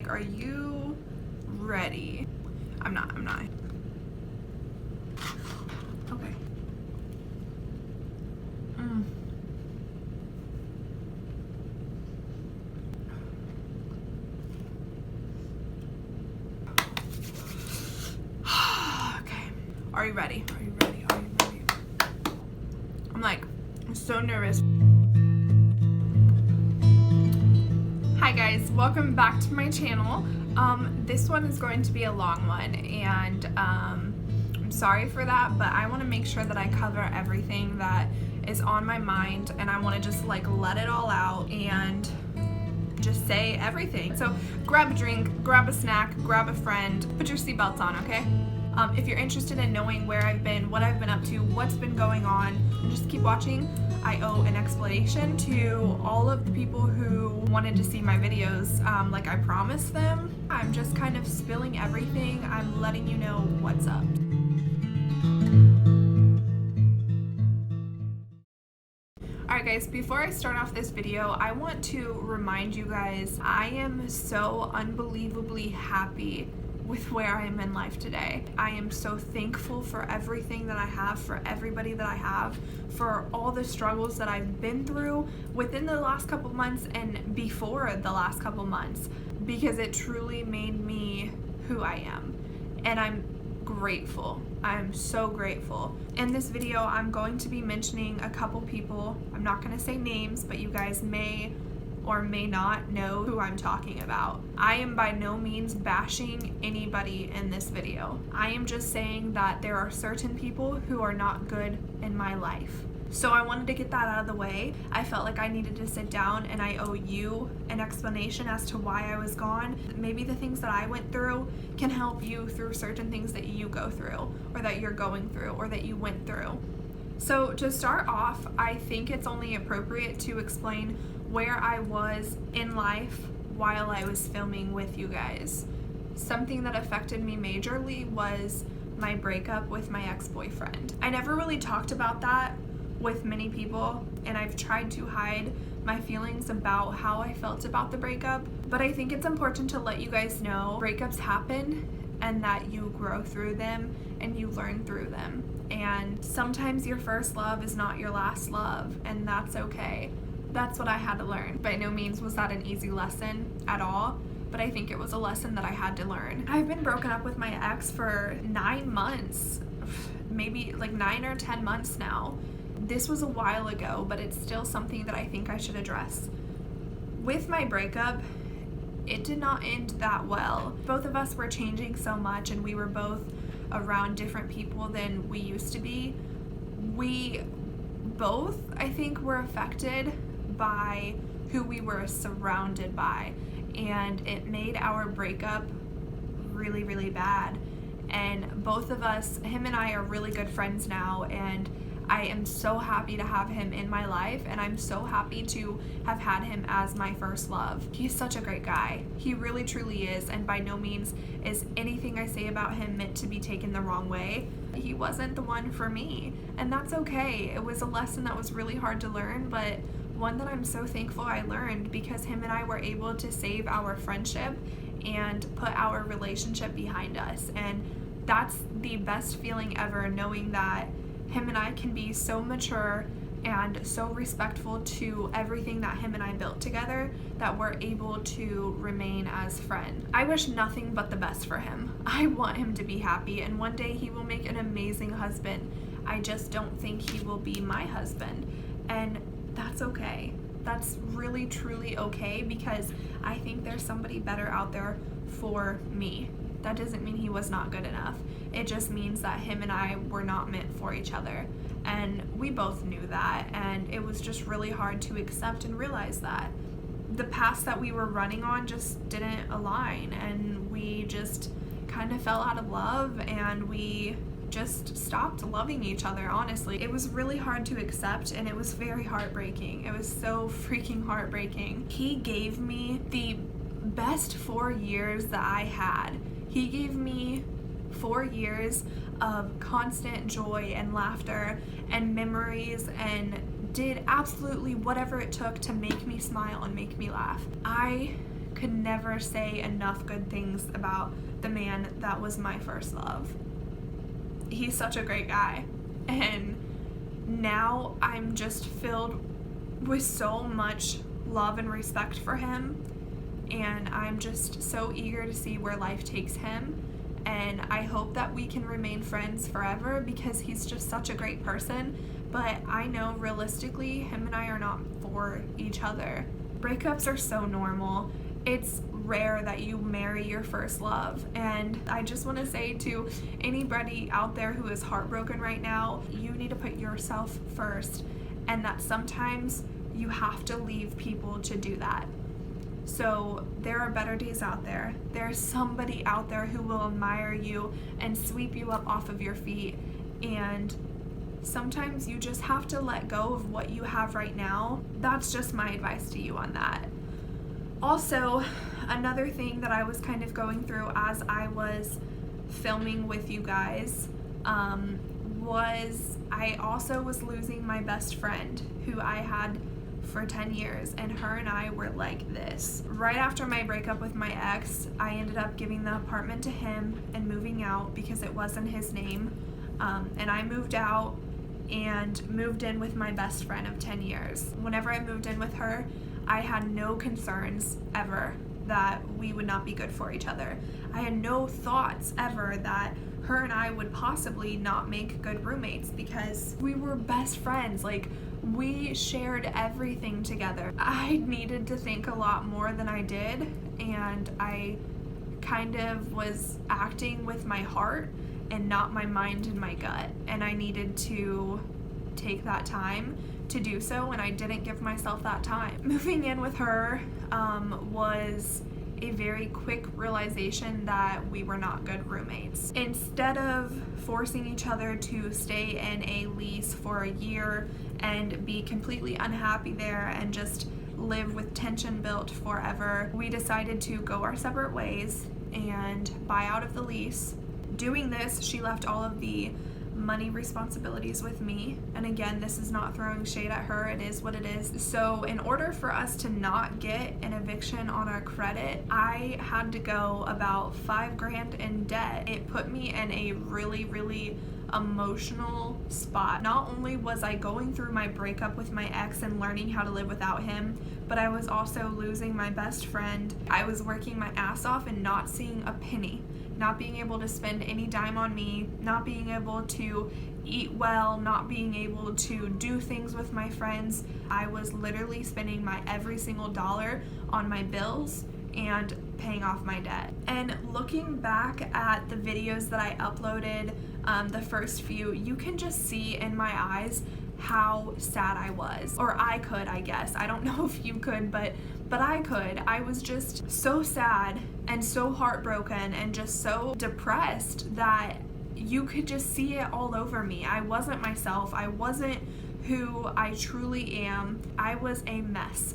like, are you ready? I'm not. Okay. Okay. Are you ready? Are you ready? Are you ready? I'm so nervous. Hi guys, welcome back to my channel. This one is going to be a long one, and I'm sorry for that, but I want to make sure that I cover everything that is on my mind, and I want to just like let it all out and just say everything. So grab a drink, grab a snack, grab a friend, put your seatbelts on, okay? If you're interested in knowing where I've been, what I've been up to, what's been going on, just keep watching. I owe an explanation to all of the people who wanted to see my videos like I promised them. I'm just kind of spilling everything. I'm letting you know what's up. Alright guys, before I start off this video, I want to remind you guys I am so unbelievably happy with where I am in life today. I am so thankful for everything that I have, for everybody that I have, for all the struggles that I've been through within the last couple months and before the last couple months, because it truly made me who I am. And I'm grateful. I'm so grateful. In this video, I'm going to be mentioning a couple people. I'm not going to say names, but you guys may or may not know who I'm talking about. I am by no means bashing anybody in this video. I am just saying that there are certain people who are not good in my life. So I wanted to get that out of the way. I felt like I needed to sit down and I owe you an explanation as to why I was gone. Maybe the things that I went through can help you through certain things that you go through, or that you're going through, or that you went through. So to start off, I think it's only appropriate to explain where I was in life while I was filming with you guys. Something that affected me majorly was my breakup with my ex-boyfriend. I never really talked about that with many people, and I've tried to hide my feelings about how I felt about the breakup, but I think it's important to let you guys know breakups happen and that you grow through them and you learn through them. And sometimes your first love is not your last love, and that's okay. That's what I had to learn. By no means was that an easy lesson at all, but I think it was a lesson that I had to learn. I've been broken up with my ex for 9 months, maybe like 9 or 10 months now. This was a while ago, but it's still something that I think I should address. With my breakup, it did not end that well. Both of us were changing so much, and we were both around different people than we used to be. We both, I think, were affected by who we were surrounded by, and it made our breakup really, really bad. And both of us, him and I, are really good friends now, and I am so happy to have him in my life, and I'm so happy to have had him as my first love. He's such a great guy. He really truly is, and by no means is anything I say about him meant to be taken the wrong way. He wasn't the one for me, and that's okay. It was a lesson that was really hard to learn, but one that I'm so thankful I learned, because him and I were able to save our friendship and put our relationship behind us. And that's the best feeling ever, knowing that him and I can be so mature and so respectful to everything that him and I built together that we're able to remain as friends. I wish nothing but the best for him. I want him to be happy, and one day he will make an amazing husband. I just don't think he will be my husband, and that's okay. That's really truly okay, because I think there's somebody better out there for me. That doesn't mean he was not good enough. It just means that him and I were not meant for each other. And we both knew that, and it was just really hard to accept and realize that. The path that we were running on just didn't align, and we just kind of fell out of love, and we just stopped loving each other, honestly. It was really hard to accept, and it was very heartbreaking. It was so freaking heartbreaking. He gave me the best 4 years that I had. He gave me 4 years of constant joy and laughter and memories, and did absolutely whatever it took to make me smile and make me laugh. I could never say enough good things about the man that was my first love. He's such a great guy, and now I'm just filled with so much love and respect for him, and I'm just so eager to see where life takes him, and I hope that we can remain friends forever because he's just such a great person. But I know realistically him and I are not for each other. Breakups are so normal. It's rare that you marry your first love, and I just want to say to anybody out there who is heartbroken right now, you need to put yourself first, and that sometimes you have to leave people to do that. So there are better days out there. There's somebody out there who will admire you and sweep you up off of your feet, and sometimes you just have to let go of what you have right now. That's just my advice to you on that. Also, another thing that I was kind of going through as I was filming with you guys was I also was losing my best friend who I had for 10 years, and her and I were like this. Right after my breakup with my ex, I ended up giving the apartment to him and moving out because it wasn't his name, and I moved out and moved in with my best friend of 10 years. Whenever I moved in with her, I had no concerns ever that we would not be good for each other. I had no thoughts ever that her and I would possibly not make good roommates because we were best friends. Like, we shared everything together. I needed to think a lot more than I did, and I kind of was acting with my heart and not my mind and my gut, and I needed to take that time to do so, and I didn't give myself that time. Moving in with her was a very quick realization that we were not good roommates. Instead of forcing each other to stay in a lease for a year and be completely unhappy there and just live with tension built forever, we decided to go our separate ways and buy out of the lease. Doing this, she left all of the money responsibilities with me, and again, this is not throwing shade at her, it is what it is. So in order for us to not get an eviction on our credit, I had to go about $5,000 in debt. It put me in a really emotional spot. Not only was I going through my breakup with my ex and learning how to live without him, but I was also losing my best friend. I was working my ass off and not seeing a penny, not being able to spend any dime on me, not being able to eat well, not being able to do things with my friends. I was literally spending my every single dollar on my bills and paying off my debt. And looking back at the videos that I uploaded, the first few, you can just see in my eyes how sad I was. Or I could, I guess. I don't know if you could, but I could. I was just so sad and so heartbroken and just so depressed that you could just see it all over me. I wasn't myself. I wasn't who I truly am. I was a mess.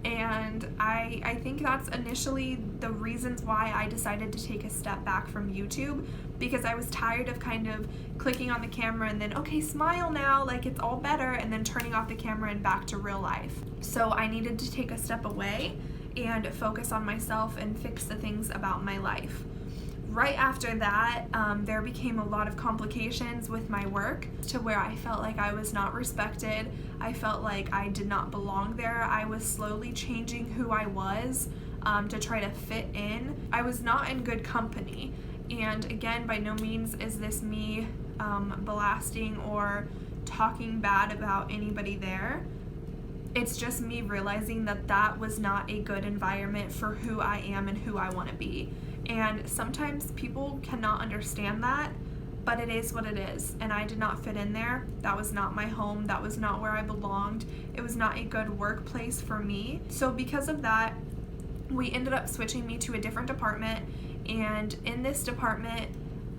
And I think that's initially the reasons why I decided to take a step back from YouTube, because I was tired of kind of clicking on the camera and then, okay, smile now, like it's all better, and then turning off the camera and back to real life. So I needed to take a step away and focus on myself and fix the things about my life. Right after that, there became a lot of complications with my work to where I felt like I was not respected. I felt like I did not belong there. I was slowly changing who I was to try to fit in. I was not in good company. And again, by no means is this me blasting or talking bad about anybody there. It's just me realizing that that was not a good environment for who I am and who I want to be. And sometimes people cannot understand that, but it is what it is. And I did not fit in there. That was not my home. That was not where I belonged. It was not a good workplace for me. So because of that, we ended up switching me to a different department. And in this department,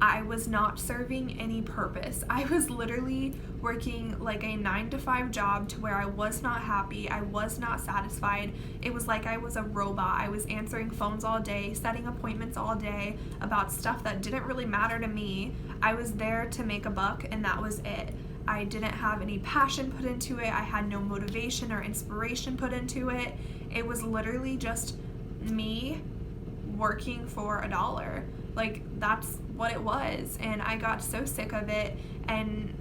I was not serving any purpose. I was literally working like a 9-to-5 job to where I was not happy. I was not satisfied. It was like I was a robot. I was answering phones all day, setting appointments all day about stuff that didn't really matter to me. I was there to make a buck, and that was it. I didn't have any passion put into it. I had no motivation or inspiration put into it. It was literally just me working for $1. Like, that's what it was, and I got so sick of it, and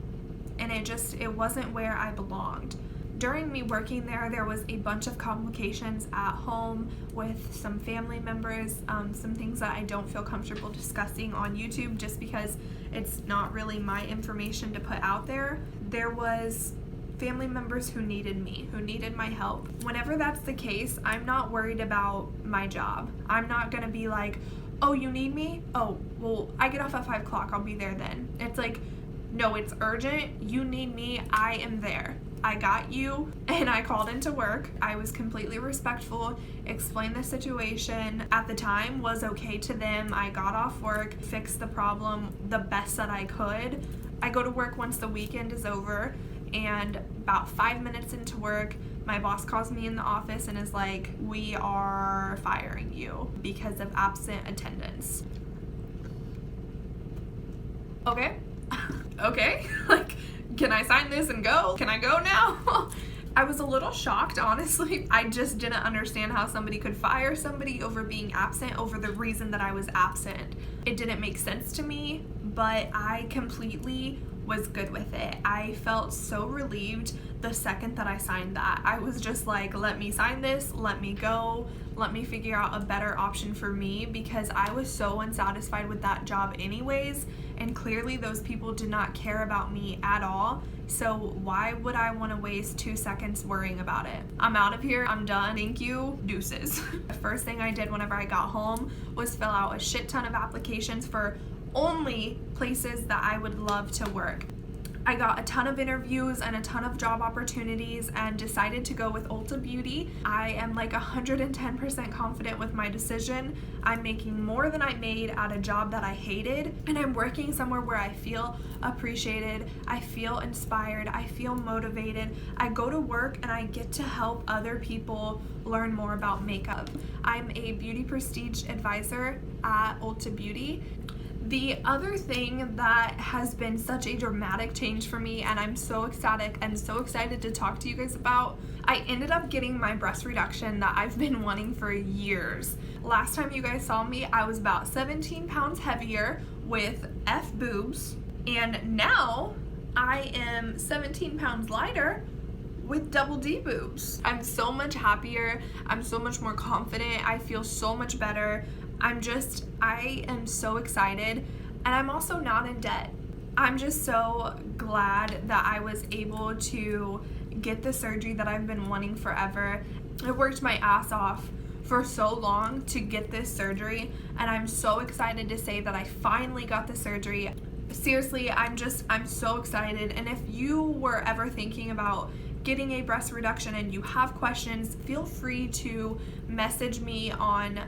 it wasn't where I belonged. During me working there was a bunch of complications at home with some family members, some things that I don't feel comfortable discussing on YouTube just because it's not really my information to put out there. There was family members who needed me, who needed my help. Whenever that's the case, I'm not worried about my job. I'm not gonna be like, oh, you need me? Oh, well, I get off at 5 o'clock, I'll be there then. It's like, no, it's urgent, you need me, I am there. I got you, and I called into work. I was completely respectful, explained the situation. At the time, was okay to them. I got off work, fixed the problem the best that I could. I go to work once the weekend is over, and about 5 minutes into work, my boss calls me in the office and is like, we are firing you because of absent attendance. Okay. Okay. Like, can I sign this and go? Can I go now? I was a little shocked, honestly. I just didn't understand how somebody could fire somebody over being absent over the reason that I was absent. It didn't make sense to me, but I completely was good with it. I felt so relieved the second that I signed that. I was just like, let me sign this, let me go, let me figure out a better option for me, because I was so unsatisfied with that job anyways, and clearly those people did not care about me at all. So why would I want to waste 2 seconds worrying about it? I'm out of here, I'm done, thank you, deuces. The first thing I did whenever I got home was fill out a shit ton of applications for only places that I would love to work. I got a ton of interviews and a ton of job opportunities and decided to go with Ulta Beauty. I am like 110% confident with my decision. I'm making more than I made at a job that I hated, and I'm working somewhere where I feel appreciated, I feel inspired, I feel motivated. I go to work and I get to help other people learn more about makeup. I'm a beauty prestige advisor at Ulta Beauty. The other thing that has been such a dramatic change for me, and I'm so ecstatic and so excited to talk to you guys about, I ended up getting my breast reduction that I've been wanting for years. Last time you guys saw me, I was about 17 pounds heavier with F boobs, and now I am 17 pounds lighter with double D boobs. I'm so much happier, I'm so much more confident, I feel so much better. I am so excited, and I'm also not in debt. I'm just so glad that I was able to get the surgery that I've been wanting forever. I worked my ass off for so long to get this surgery, and I'm so excited to say that I finally got the surgery. Seriously, I'm so excited, and if you were ever thinking about getting a breast reduction and you have questions, feel free to message me on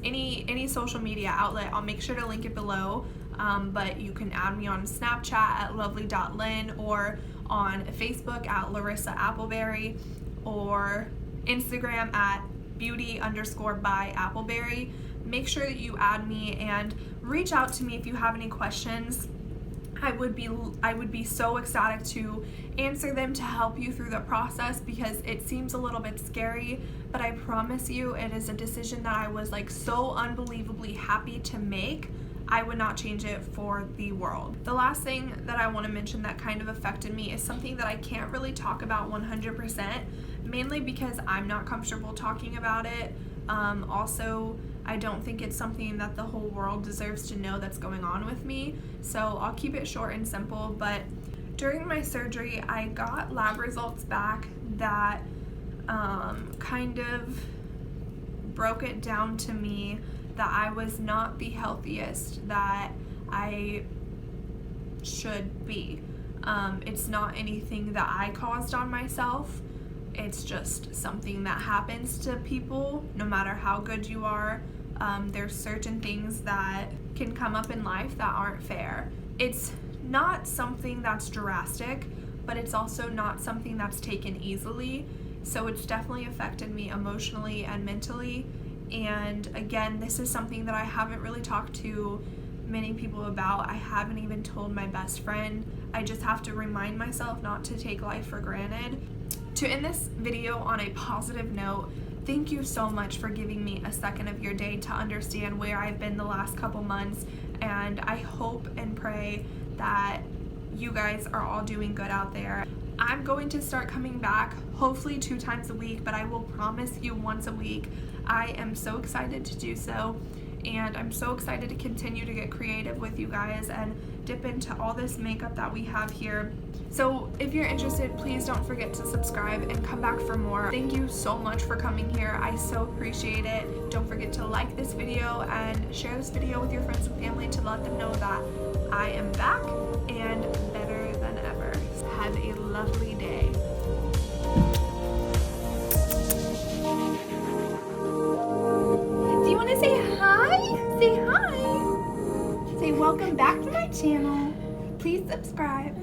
any social media outlet. I'll make sure to link it below, but you can add me on Snapchat at lovely.lynn, or on Facebook at Larissa Appleberry, or Instagram at beauty_by_Appleberry. Make sure that you add me and reach out to me if you have any questions. I would be so ecstatic to answer them, to help you through the process, because it seems a little bit scary, but I promise you it is a decision that I was like so unbelievably happy to make. I would not change it for the world. The last thing that I want to mention that kind of affected me is something that I can't really talk about 100%, mainly because I'm not comfortable talking about it. Also, I don't think it's something that the whole world deserves to know that's going on with me, so I'll keep it short and simple. But during my surgery, I got lab results back that kind of broke it down to me that I was not the healthiest that I should be. It's not anything that I caused on myself. It's just something that happens to people, no matter how good you are. There's certain things that can come up in life that aren't fair. It's not something that's drastic, but it's also not something that's taken easily. So it's definitely affected me emotionally and mentally. And again, this is something that I haven't really talked to many people about. I haven't even told my best friend. I just have to remind myself not to take life for granted. To end this video on a positive note, thank you so much for giving me a second of your day to understand where I've been the last couple months, and I hope and pray that you guys are all doing good out there. I'm going to start coming back, hopefully 2 times a week, but I will promise you once a week. I am so excited to do so, and I'm so excited to continue to get creative with you guys and dip into all this makeup that we have here. So if you're interested, please don't forget to subscribe and come back for more. Thank you so much for coming here. I so appreciate it. Don't forget to like this video and share this video with your friends and family to let them know that I am back and better than ever. Have a lovely day. Do you want to say hi? Say hi. Say welcome back to my channel. Please subscribe.